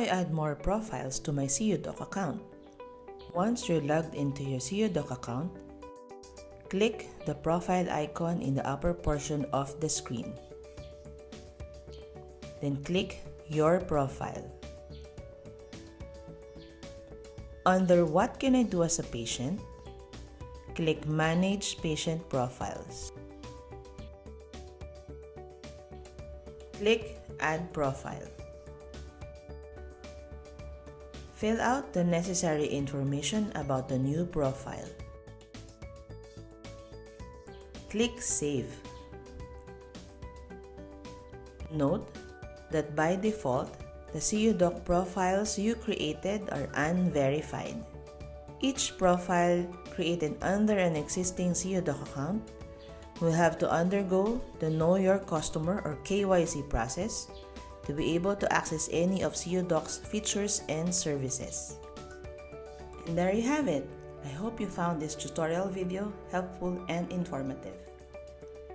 I add more profiles to my SeeYouDoc account? Once you're logged into your SeeYouDoc account, click the profile icon in the upper portion of the screen. Then click Your Profile. Under What Can I Do as a Patient, click Manage Patient Profiles. Click Add Profile. Fill out the necessary information about the new profile. Click Save. Note that by default, the SeeYouDoc profiles you created are unverified. Each profile created under an existing SeeYouDoc account will have to undergo the Know Your Customer or KYC process to be able to access any of SeeYouDoc's features and services. And there you have it. I hope you found this tutorial video helpful and informative.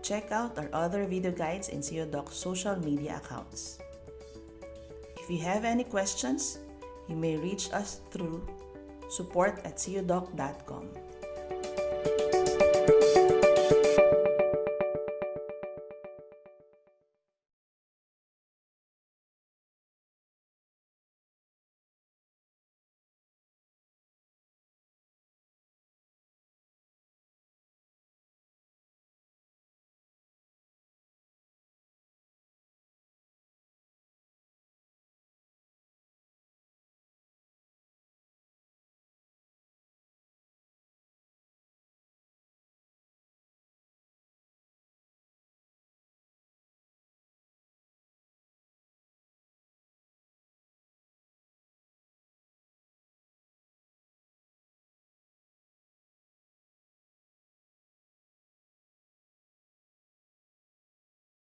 Check out our other video guides in SeeYouDoc's social media accounts. If you have any questions, you may reach us through support@seeyoudoc.com.